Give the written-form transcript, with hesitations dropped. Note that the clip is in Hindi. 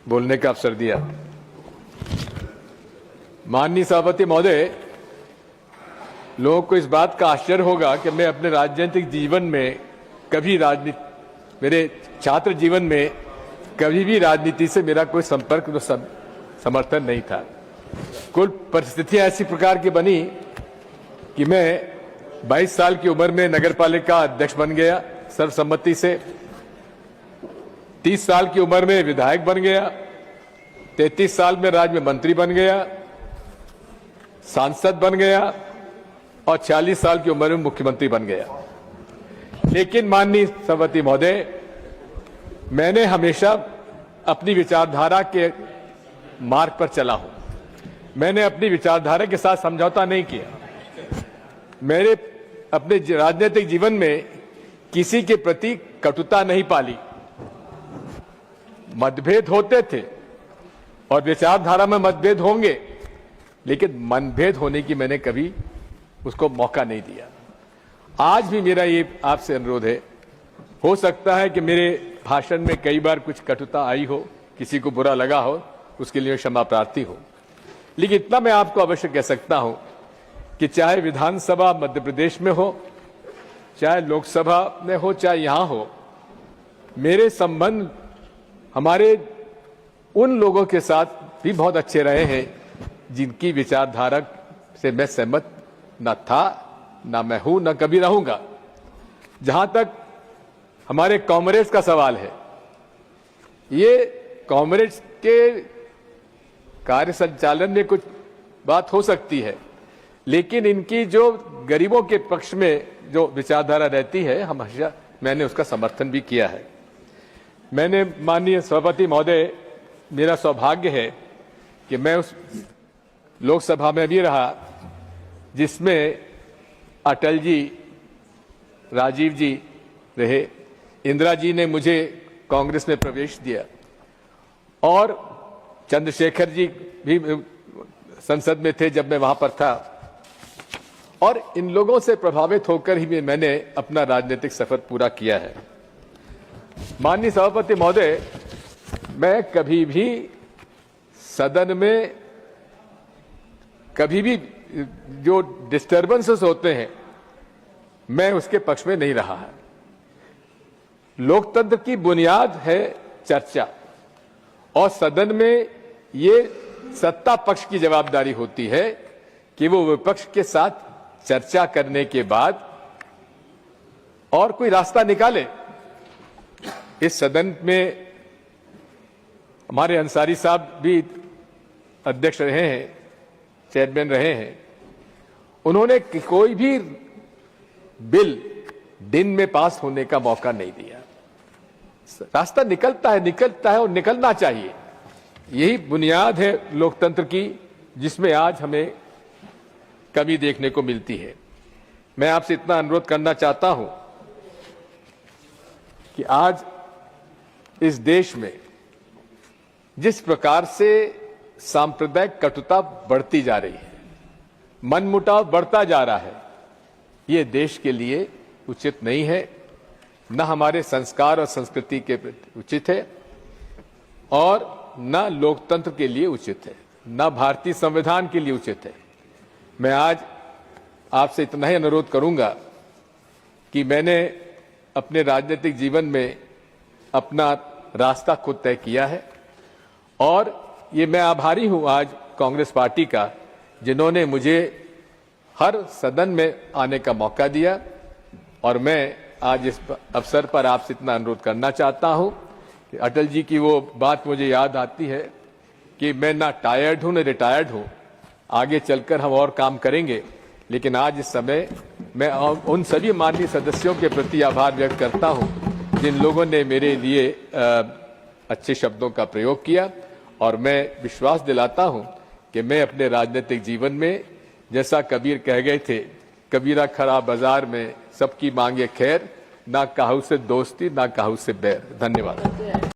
बोलने का अवसर दिया। माननीय सभापति महोदय, लोगों को इस बात का आश्चर्य होगा कि मैं अपने राजनीतिक जीवन में कभी मेरे छात्र जीवन में कभी भी राजनीति से मेरा कोई संपर्क समर्थन नहीं था। कुल परिस्थितियां ऐसी प्रकार की बनी कि मैं 22 साल की उम्र में नगरपालिका अध्यक्ष बन गया सर्वसम्मति से, 30 साल की उम्र में विधायक बन गया, 33 साल में राज्य में मंत्री बन गया, सांसद बन गया और 40 साल की उम्र में मुख्यमंत्री बन गया। लेकिन माननीय सभापति महोदय, मैंने हमेशा अपनी विचारधारा के मार्ग पर चला हूं। मैंने अपनी विचारधारा के साथ समझौता नहीं किया। मेरे अपने राजनीतिक जीवन में किसी के प्रति कटुता नहीं पाली। मतभेद होते थे और विचारधारा में मतभेद होंगे, लेकिन मनभेद होने की मैंने कभी उसको मौका नहीं दिया। आज भी मेरा ये आपसे अनुरोध है, हो सकता है कि मेरे भाषण में कई बार कुछ कटुता आई हो, किसी को बुरा लगा हो, उसके लिए क्षमा प्रार्थी हो, लेकिन इतना मैं आपको अवश्य कह सकता हूं कि चाहे विधानसभा मध्य प्रदेश में हो, चाहे लोकसभा में हो, चाहे यहां हो, मेरे संबंध हमारे उन लोगों के साथ भी बहुत अच्छे रहे हैं जिनकी विचारधारा से मैं सहमत न था, न मैं हूं, न कभी रहूंगा। जहां तक हमारे कॉमरेड्स का सवाल है, ये कॉमरेड्स के कार्य संचालन में कुछ बात हो सकती है, लेकिन इनकी जो गरीबों के पक्ष में जो विचारधारा रहती है, हमेशा मैंने उसका समर्थन भी किया है। मैंने माननीय सभापति महोदय, मेरा सौभाग्य है कि मैं उस लोकसभा में भी रहा जिसमें अटल जी, राजीव जी रहे, इंदिरा जी ने मुझे कांग्रेस में प्रवेश दिया और चंद्रशेखर जी भी संसद में थे जब मैं वहां पर था, और इन लोगों से प्रभावित होकर ही मैंने अपना राजनीतिक सफर पूरा किया है। माननीय सभापति महोदय, मैं कभी भी सदन में कभी भी जो डिस्टर्बेंसेस होते हैं, मैं उसके पक्ष में नहीं रहा है। लोकतंत्र की बुनियाद है चर्चा, और सदन में ये सत्ता पक्ष की जवाबदारी होती है कि वो विपक्ष के साथ चर्चा करने के बाद और कोई रास्ता निकाले। इस सदन में हमारे अंसारी साहब भी अध्यक्ष रहे हैं, चेयरमैन रहे हैं। उन्होंने कोई भी बिल दिन में पास होने का मौका नहीं दिया। रास्ता निकलता है और निकलना चाहिए। यही बुनियाद है लोकतंत्र की, जिसमें आज हमें कमी देखने को मिलती है। मैं आपसे इतना अनुरोध करना चाहता हूं कि आज इस देश में जिस प्रकार से सांप्रदायिक कटुता बढ़ती जा रही है, मनमुटाव बढ़ता जा रहा है, ये देश के लिए उचित नहीं है, न हमारे संस्कार और संस्कृति के प्रति उचित है और न लोकतंत्र के लिए उचित है, न भारतीय संविधान के लिए उचित है। मैं आज आपसे इतना ही अनुरोध करूंगा कि मैंने अपने राजनीतिक जीवन में अपना रास्ता खुद तय किया है, और ये मैं आभारी हूं आज कांग्रेस पार्टी का, जिन्होंने मुझे हर सदन में आने का मौका दिया। और मैं आज इस अवसर पर आपसे इतना अनुरोध करना चाहता हूं कि अटल जी की वो बात मुझे याद आती है कि मैं ना टायर्ड हूं, ना रिटायर्ड हूं, आगे चलकर हम और काम करेंगे। लेकिन आज इस समय मैं उन सभी माननीय सदस्यों के प्रति आभार व्यक्त करता हूं जिन लोगों ने मेरे लिए अच्छे शब्दों का प्रयोग किया, और मैं विश्वास दिलाता हूं कि मैं अपने राजनीतिक जीवन में, जैसा कबीर कह गए थे, कबीरा खरा बाजार में सबकी मांगे खैर, ना काहू से दोस्ती ना काहू से बैर। धन्यवाद।